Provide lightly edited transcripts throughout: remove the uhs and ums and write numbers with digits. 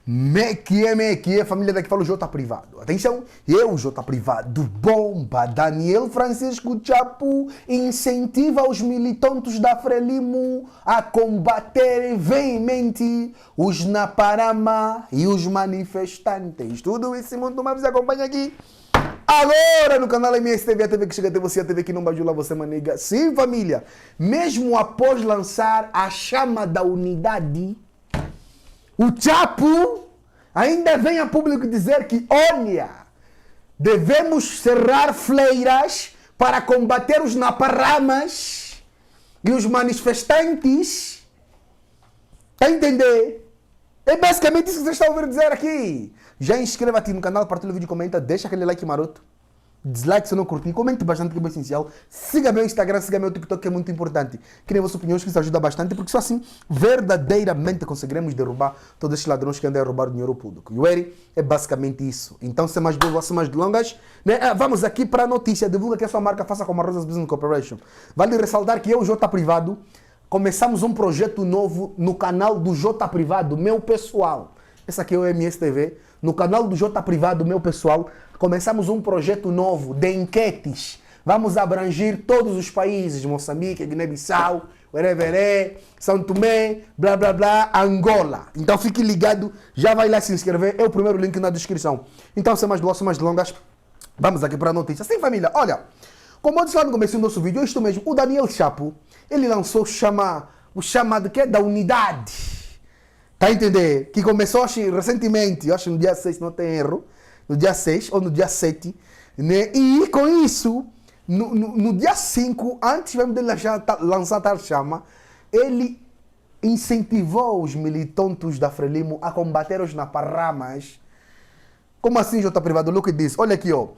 Que é, família daqui fala o J Privado. Atenção, eu, J Privado, bomba, Daniel Francisco Chapo, incentiva os militantes da Frelimo a combater veemente os Naparama e os manifestantes. Tudo isso e muito mais, você acompanha aqui. Agora no canal MSTV, a TV que chega até você, a TV que não bajula você, maniga. Sim, família, mesmo após lançar a chama da unidade, o Chapo ainda vem a público dizer que, olha, devemos cerrar fleiras para combater os Naparamas e os manifestantes. Tá a entender? É basicamente isso que vocês estão ouvindo dizer aqui. Já inscreva-te no canal, partilha o vídeo, comenta, deixa aquele like maroto. Dislike se não curtir, comente bastante que é bem essencial. Siga meu Instagram, siga meu TikTok, que é muito importante. Criem vossas opiniões, que isso ajuda bastante, porque só assim verdadeiramente conseguiremos derrubar todos estes ladrões que andam a roubar o dinheiro público. E o Eri é basicamente isso. Então, sem mais delongas, né? Vamos aqui para a notícia. Divulga que a sua marca faça como a Rosas Business Corporation. Vale ressaltar que eu, o J Privado, começamos um projeto novo no canal do J Privado, meu pessoal. Essa aqui é o MSTV. No canal do J Privado, meu pessoal, começamos um projeto novo de enquetes. Vamos abranger todos os países, Moçambique, Guiné-Bissau, Weré, São Tomé, blá blá blá, Angola. Então fique ligado, já vai lá se inscrever, é o primeiro link na descrição. Então, sem mais delongas, vamos aqui para a notícia. Sim, família, olha, como eu disse lá no começo do nosso vídeo, é isto mesmo, o Daniel Chapo, ele lançou o chamado que é da unidade. Tá a entender? Que começou, acho, recentemente, acho no dia 6, não tem erro, no dia 6 ou no dia 7, né? E com isso, no dia 5, antes mesmo dele lançar tal chama, ele incentivou os militantes da Frelimo a combater os Naparamas. Como assim, J Privado? O que disse? Olha aqui, ó.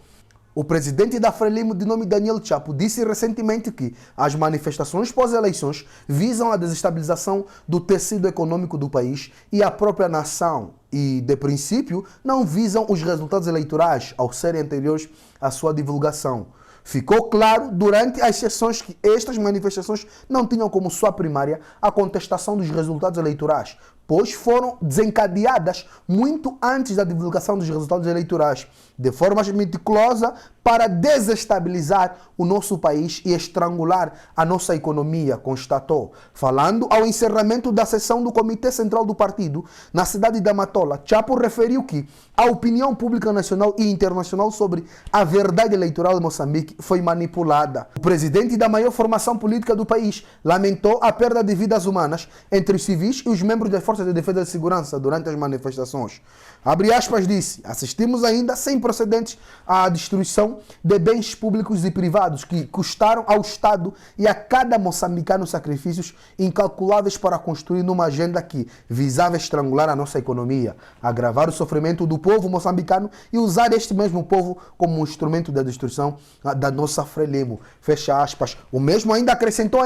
O presidente da Frelimo, de nome Daniel Chapo, disse recentemente que as manifestações pós-eleições visam a desestabilização do tecido econômico do país e a própria nação e, de princípio, não visam os resultados eleitorais ao serem anteriores à sua divulgação. Ficou claro durante as sessões que estas manifestações não tinham como sua primária a contestação dos resultados eleitorais, pois foram desencadeadas muito antes da divulgação dos resultados eleitorais, de forma meticulosa para desestabilizar o nosso país e estrangular a nossa economia, constatou. Falando ao encerramento da sessão do Comitê Central do Partido, na cidade de Matola, Chapo referiu que a opinião pública nacional e internacional sobre a verdade eleitoral de Moçambique foi manipulada. O presidente da maior formação política do país lamentou a perda de vidas humanas entre os civis e os membros das Forças de Defesa e Segurança durante as manifestações. Abre aspas, disse, assistimos ainda sem precedentes à destruição de bens públicos e privados que custaram ao Estado e a cada moçambicano sacrifícios incalculáveis para construir numa agenda que visava estrangular a nossa economia, agravar o sofrimento do povo moçambicano e usar este mesmo povo como um instrumento de destruição da nossa Frelimo. Fecha aspas. O mesmo ainda acrescentou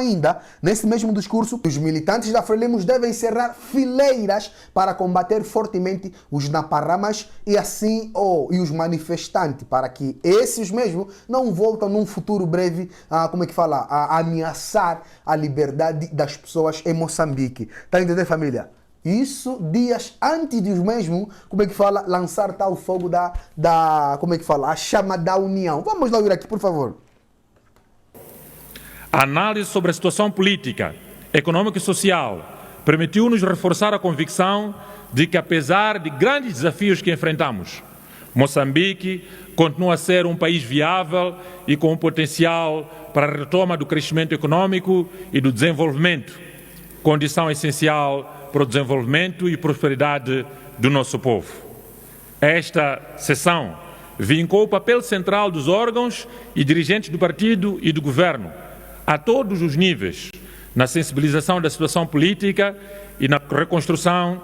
nesse mesmo discurso, que os militantes da Frelimo devem cerrar fileiras para combater fortemente os Naparamas e assim e os manifestantes, para que esses mesmo não voltem num futuro breve a ameaçar a liberdade das pessoas em Moçambique. Tá entendendo, família? Isso dias antes de mesmo, lançar tal fogo a chama da união. Vamos lá ouvir aqui, por favor. A análise sobre a situação política, econômica e social permitiu-nos reforçar a convicção de que, apesar de grandes desafios que enfrentamos, Moçambique continua a ser um país viável e com potencial para a retoma do crescimento econômico e do desenvolvimento, condição essencial para o desenvolvimento e prosperidade do nosso povo. Esta sessão vincou o papel central dos órgãos e dirigentes do partido e do governo, a todos os níveis, na sensibilização da situação política e na reconstrução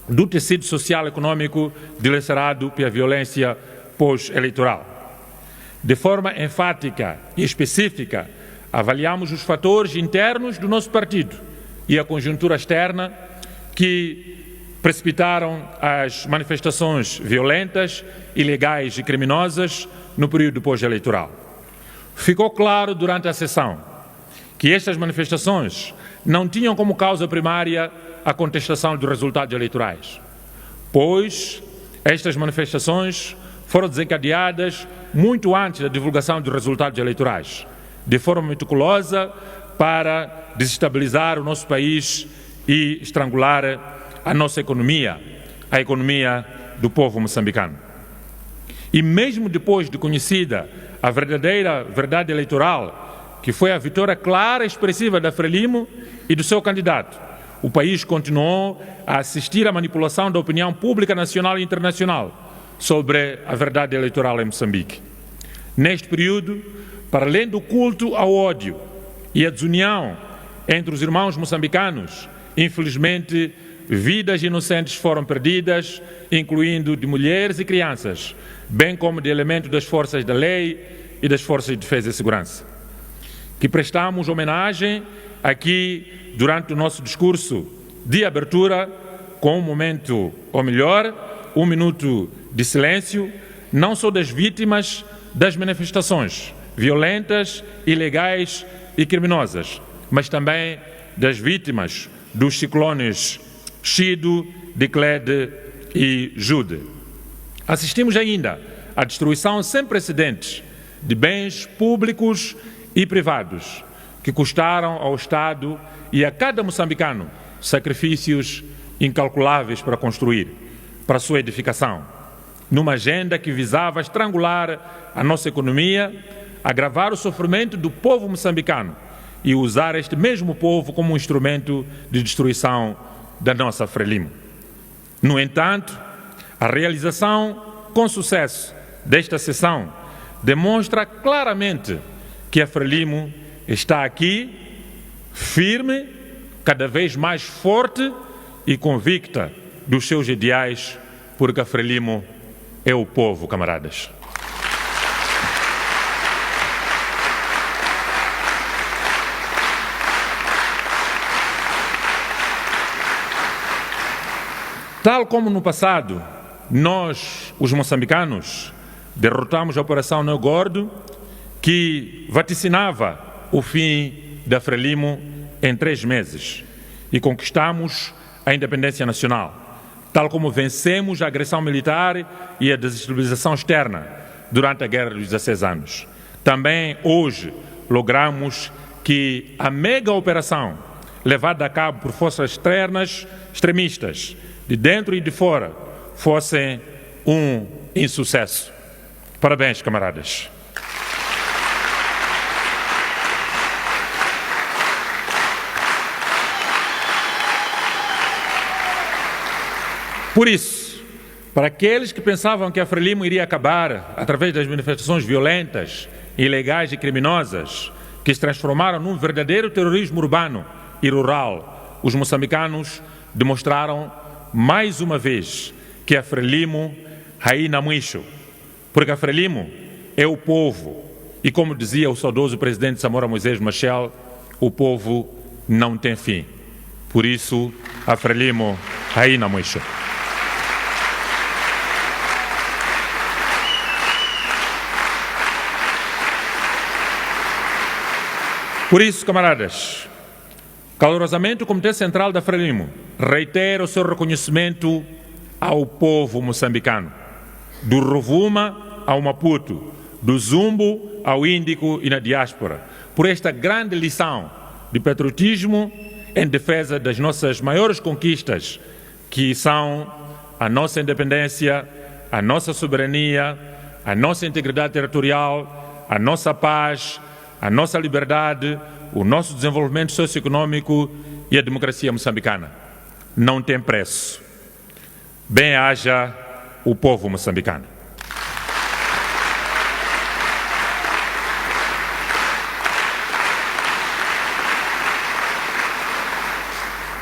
do tecido social e econômico dilacerado pela violência pós-eleitoral. De forma enfática e específica, avaliamos os fatores internos do nosso partido e a conjuntura externa que precipitaram as manifestações violentas, ilegais e criminosas no período pós-eleitoral. Ficou claro durante a sessão que estas manifestações não tinham como causa primária a contestação dos resultados eleitorais, pois estas manifestações foram desencadeadas muito antes da divulgação dos resultados eleitorais, de forma meticulosa para desestabilizar o nosso país e estrangular a nossa economia, a economia do povo moçambicano. E mesmo depois de conhecida a verdadeira verdade eleitoral, que foi a vitória clara e expressiva da Frelimo e do seu candidato, o país continuou a assistir à manipulação da opinião pública nacional e internacional sobre a verdade eleitoral em Moçambique. Neste período, para além do culto ao ódio e à desunião entre os irmãos moçambicanos, infelizmente, vidas inocentes foram perdidas, incluindo de mulheres e crianças, bem como de elementos das forças da lei e das forças de defesa e segurança. Que prestamos homenagem aqui durante o nosso discurso de abertura com um momento, ou melhor, um minuto de silêncio, não só das vítimas das manifestações violentas, ilegais e criminosas, mas também das vítimas dos ciclones Chido, Diclede e Jude. Assistimos ainda à destruição sem precedentes de bens públicos e privados que custaram ao Estado e a cada moçambicano sacrifícios incalculáveis para construir, para sua edificação, numa agenda que visava estrangular a nossa economia, agravar o sofrimento do povo moçambicano e usar este mesmo povo como um instrumento de destruição da nossa Frelimo. No entanto, a realização com sucesso desta sessão demonstra claramente que a Frelimo está aqui, firme, cada vez mais forte e convicta dos seus ideais, porque a Frelimo é o povo, camaradas. Tal como no passado, nós, os moçambicanos, derrotamos a Operação Neo Gordo, que vaticinava o fim da Frelimo em 3 meses, e conquistamos a independência nacional, tal como vencemos a agressão militar e a desestabilização externa durante a Guerra dos 16 anos. Também hoje logramos que a mega operação levada a cabo por forças externas extremistas, de dentro e de fora, fossem um insucesso. Parabéns, camaradas. Por isso, para aqueles que pensavam que a Frelimo iria acabar através das manifestações violentas, ilegais e criminosas, que se transformaram num verdadeiro terrorismo urbano e rural, os moçambicanos demonstraram mais uma vez que a Frelimo raina muito, porque a Frelimo é o povo e, como dizia o saudoso presidente Samora Moisés Machel, o povo não tem fim. Por isso, a Frelimo raina muito. Por isso, camaradas, calorosamente o Comitê Central da Frelimo reitera o seu reconhecimento ao povo moçambicano, do Rovuma ao Maputo, do Zumbo ao Índico e na diáspora, por esta grande lição de patriotismo em defesa das nossas maiores conquistas, que são a nossa independência, a nossa soberania, a nossa integridade territorial, a nossa paz, a nossa liberdade, o nosso desenvolvimento socioeconômico e a democracia moçambicana. Não tem preço. Bem-haja o povo moçambicano.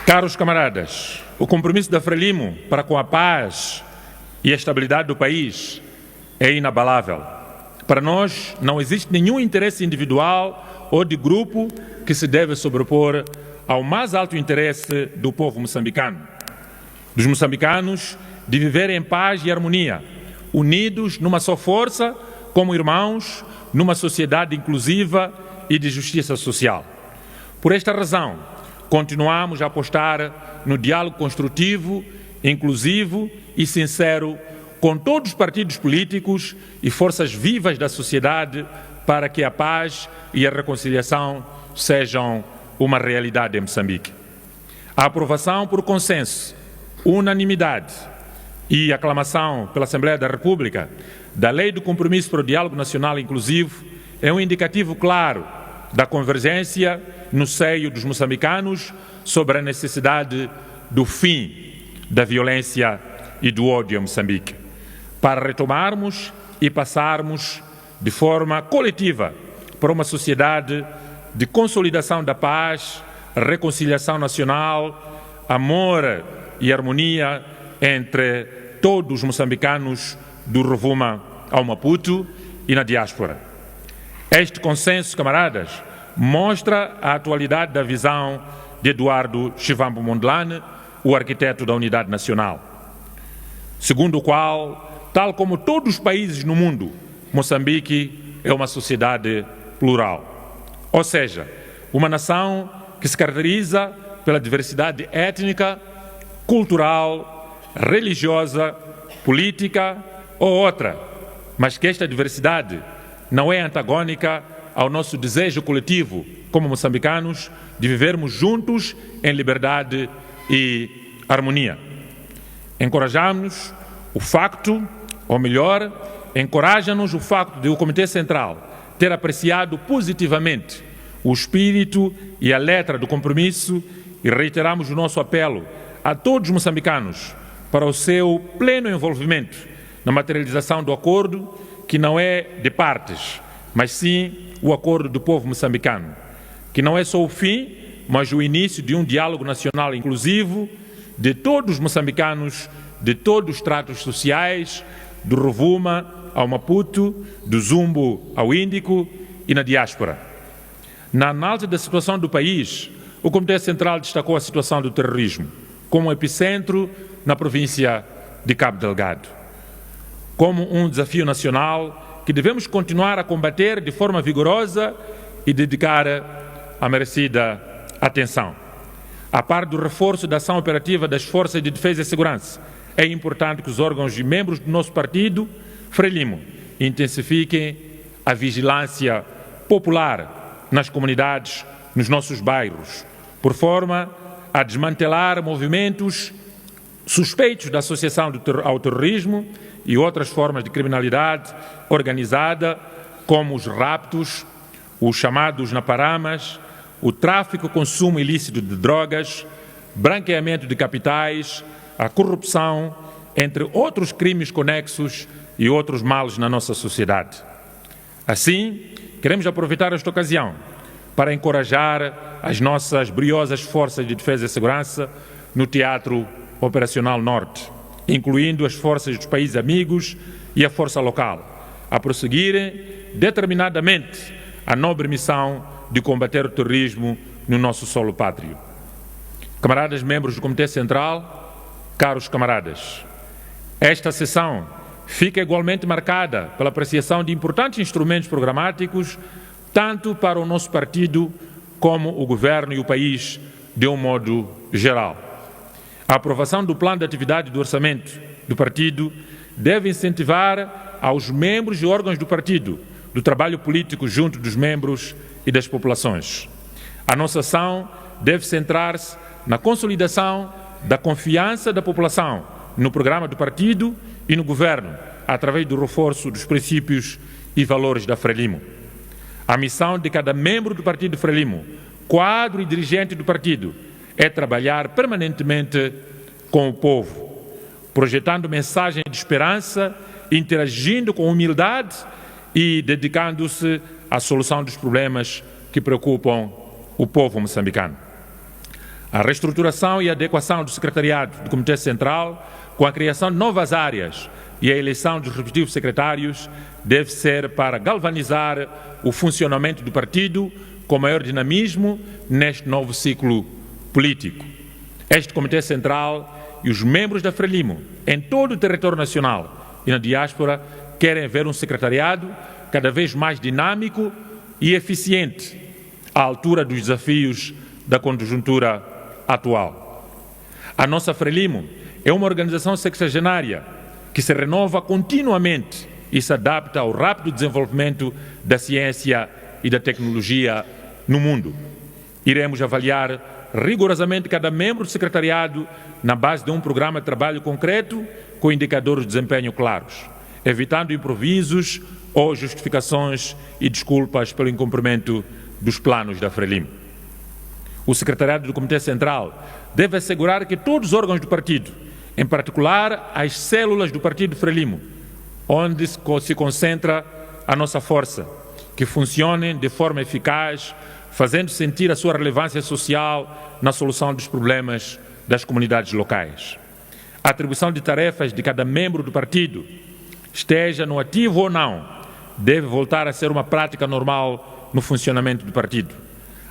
Caros camaradas, o compromisso da Frelimo para com a paz e a estabilidade do país é inabalável. Para nós, não existe nenhum interesse individual ou de grupo que se deve sobrepor ao mais alto interesse do povo moçambicano, dos moçambicanos, de viver em paz e harmonia, unidos numa só força, como irmãos, numa sociedade inclusiva e de justiça social. Por esta razão, continuamos a apostar no diálogo construtivo, inclusivo e sincero com todos os partidos políticos e forças vivas da sociedade para que a paz e a reconciliação sejam uma realidade em Moçambique. A aprovação por consenso, unanimidade e aclamação pela Assembleia da República da Lei do Compromisso para o Diálogo Nacional Inclusivo é um indicativo claro da convergência no seio dos moçambicanos sobre a necessidade do fim da violência e do ódio em Moçambique, para retomarmos e passarmos de forma coletiva para uma sociedade de consolidação da paz, reconciliação nacional, amor e harmonia entre todos os moçambicanos do Rovuma ao Maputo e na diáspora. Este consenso, camaradas, mostra a atualidade da visão de Eduardo Shivambu Mondlane, o arquiteto da Unidade Nacional, segundo o qual, tal como todos os países no mundo, Moçambique é uma sociedade plural, ou seja, uma nação que se caracteriza pela diversidade étnica, cultural, religiosa, política ou outra, mas que esta diversidade não é antagônica ao nosso desejo coletivo, como moçambicanos, de vivermos juntos em liberdade e harmonia. Encorajamos o facto, ou melhor, encoraja-nos o facto de o Comitê Central ter apreciado positivamente o espírito e a letra do compromisso e reiteramos o nosso apelo a todos os moçambicanos para o seu pleno envolvimento na materialização do acordo, que não é de partes, mas sim o acordo do povo moçambicano, que não é só o fim, mas o início de um diálogo nacional inclusivo de todos os moçambicanos, de todos os tratos sociais, do Rovuma ao Maputo, do Zumbo ao Índico e na diáspora. Na análise da situação do país, o Comitê Central destacou a situação do terrorismo como epicentro na província de Cabo Delgado, como um desafio nacional que devemos continuar a combater de forma vigorosa e dedicar a merecida atenção. A par do reforço da ação operativa das Forças de Defesa e Segurança, é importante que os órgãos e membros do nosso partido, Frelimo, intensifiquem a vigilância popular nas comunidades, nos nossos bairros, por forma a desmantelar movimentos suspeitos da associação ao terrorismo e outras formas de criminalidade organizada, como os raptos, os chamados naparamas, o tráfico e consumo ilícito de drogas, branqueamento de capitais, a corrupção, entre outros crimes conexos e outros males na nossa sociedade. Assim, queremos aproveitar esta ocasião para encorajar as nossas briosas forças de defesa e segurança no Teatro Operacional Norte, incluindo as forças dos países amigos e a força local, a prosseguirem determinadamente a nobre missão de combater o terrorismo no nosso solo pátrio. Camaradas membros do Comitê Central, caros camaradas, esta sessão fica igualmente marcada pela apreciação de importantes instrumentos programáticos, tanto para o nosso partido como o governo e o país de um modo geral. A aprovação do plano de atividade do orçamento do partido deve incentivar aos membros e órgãos do partido do trabalho político junto dos membros e das populações. A nossa ação deve centrar-se na consolidação da confiança da população no programa do partido e no governo, através do reforço dos princípios e valores da Frelimo. A missão de cada membro do Partido Frelimo, quadro e dirigente do partido, é trabalhar permanentemente com o povo, projetando mensagem de esperança, interagindo com humildade e dedicando-se à solução dos problemas que preocupam o povo moçambicano. A reestruturação e adequação do secretariado do Comitê Central, com a criação de novas áreas e a eleição dos respectivos secretários, deve ser para galvanizar o funcionamento do partido com maior dinamismo neste novo ciclo político. Este Comitê Central e os membros da Frelimo, em todo o território nacional e na diáspora, querem ver um secretariado cada vez mais dinâmico e eficiente, à altura dos desafios da conjuntura atual. A nossa Frelimo é uma organização sexagenária que se renova continuamente e se adapta ao rápido desenvolvimento da ciência e da tecnologia no mundo. Iremos avaliar rigorosamente cada membro do secretariado na base de um programa de trabalho concreto com indicadores de desempenho claros, evitando improvisos ou justificações e desculpas pelo incumprimento dos planos da Frelimo. O secretariado do Comitê Central deve assegurar que todos os órgãos do partido, em particular as células do partido Frelimo, onde se concentra a nossa força, que funcionem de forma eficaz, fazendo sentir a sua relevância social na solução dos problemas das comunidades locais. A atribuição de tarefas de cada membro do partido, esteja no ativo ou não, deve voltar a ser uma prática normal no funcionamento do partido,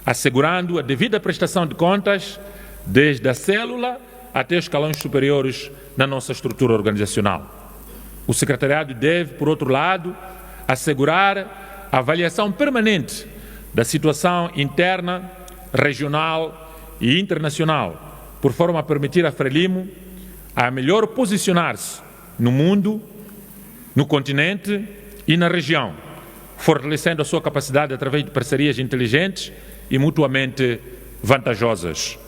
assegurando a devida prestação de contas desde a célula até os escalões superiores na nossa estrutura organizacional. O secretariado deve, por outro lado, assegurar a avaliação permanente da situação interna, regional e internacional, por forma a permitir à Frelimo a melhor posicionar-se no mundo, no continente e na região, fortalecendo a sua capacidade através de parcerias inteligentes e mutuamente vantajosas,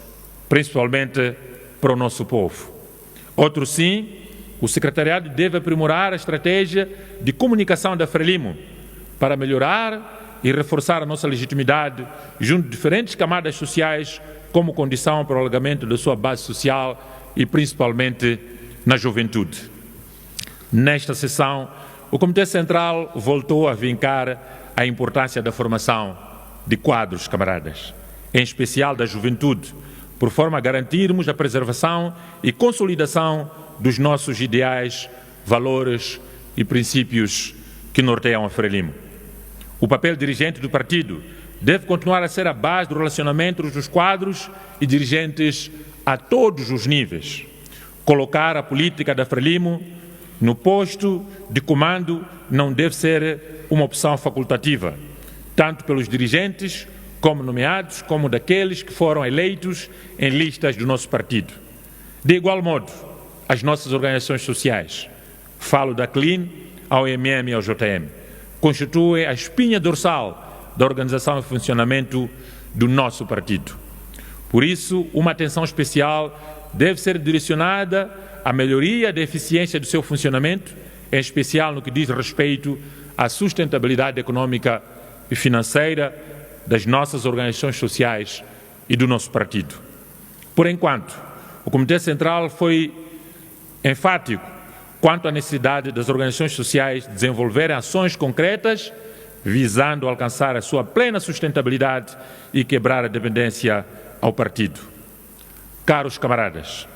principalmente para o nosso povo. Outro sim, o secretariado deve aprimorar a estratégia de comunicação da Frelimo para melhorar e reforçar a nossa legitimidade junto de diferentes camadas sociais como condição para o alargamento da sua base social e principalmente na juventude. Nesta sessão, o Comitê Central voltou a vincar a importância da formação de quadros, camaradas, em especial da juventude, por forma a garantirmos a preservação e consolidação dos nossos ideais, valores e princípios que norteiam a Frelimo. O papel dirigente do partido deve continuar a ser a base do relacionamento dos quadros e dirigentes a todos os níveis. Colocar a política da Frelimo no posto de comando não deve ser uma opção facultativa, tanto pelos dirigentes como nomeados, como daqueles que foram eleitos em listas do nosso partido. De igual modo, as nossas organizações sociais, falo da CLIN, ao MM e ao JM, constituem a espinha dorsal da organização e funcionamento do nosso partido. Por isso, uma atenção especial deve ser direcionada à melhoria da eficiência do seu funcionamento, em especial no que diz respeito à sustentabilidade econômica e financeira das nossas organizações sociais e do nosso partido. Por enquanto, o Comitê Central foi enfático quanto à necessidade das organizações sociais desenvolverem ações concretas visando alcançar a sua plena sustentabilidade e quebrar a dependência ao partido. Caros camaradas,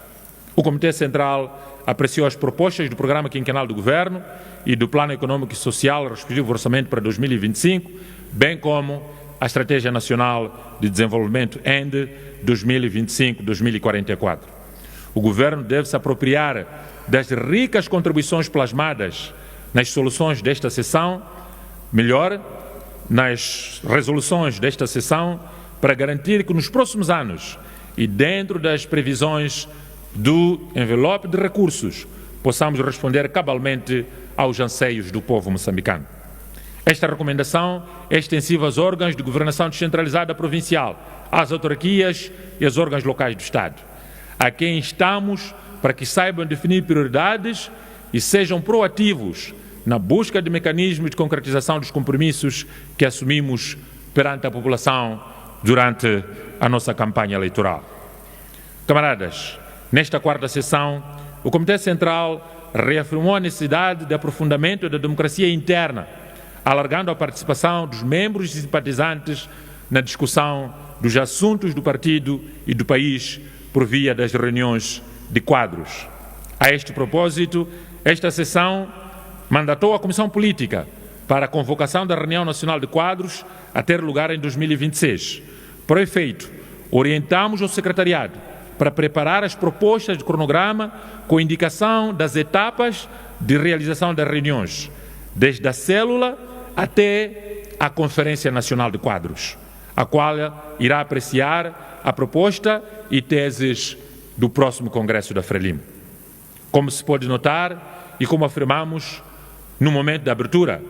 o Comitê Central apreciou as propostas do Programa Quinquenal do Governo e do Plano Econômico e Social, respectivo orçamento para 2025, bem como a Estratégia Nacional de Desenvolvimento ENDE 2025-2044. O Governo deve se apropriar das ricas contribuições plasmadas nas soluções desta sessão, melhor, nas resoluções desta sessão, para garantir que nos próximos anos e dentro das previsões do envelope de recursos possamos responder cabalmente aos anseios do povo moçambicano. Esta recomendação é extensiva aos órgãos de governação descentralizada provincial, às autarquias e aos órgãos locais do Estado, a quem instamos para que saibam definir prioridades e sejam proativos na busca de mecanismos de concretização dos compromissos que assumimos perante a população durante a nossa campanha eleitoral. Camaradas, nesta quarta sessão, o Comitê Central reafirmou a necessidade de aprofundamento da democracia interna, alargando a participação dos membros e simpatizantes na discussão dos assuntos do partido e do país por via das reuniões de quadros. A este propósito, esta sessão mandatou a Comissão Política para a convocação da reunião nacional de quadros a ter lugar em 2026. Por efeito, orientamos o secretariado para preparar as propostas de cronograma com indicação das etapas de realização das reuniões, desde a célula até a Conferência Nacional de Quadros, a qual irá apreciar a proposta e teses do próximo Congresso da Frelimo. Como se pode notar e como afirmamos no momento da abertura,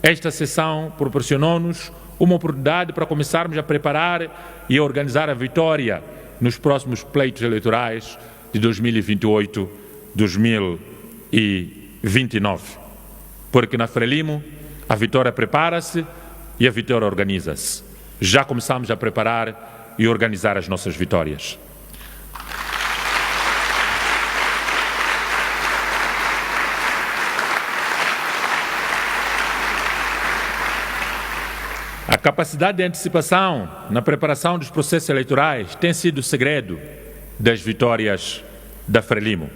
esta sessão proporcionou-nos uma oportunidade para começarmos a preparar e a organizar a vitória nos próximos pleitos eleitorais de 2028-2029. Porque na Frelimo a vitória prepara-se e a vitória organiza-se. Já começamos a preparar e organizar as nossas vitórias. A capacidade de antecipação na preparação dos processos eleitorais tem sido o segredo das vitórias da Frelimo.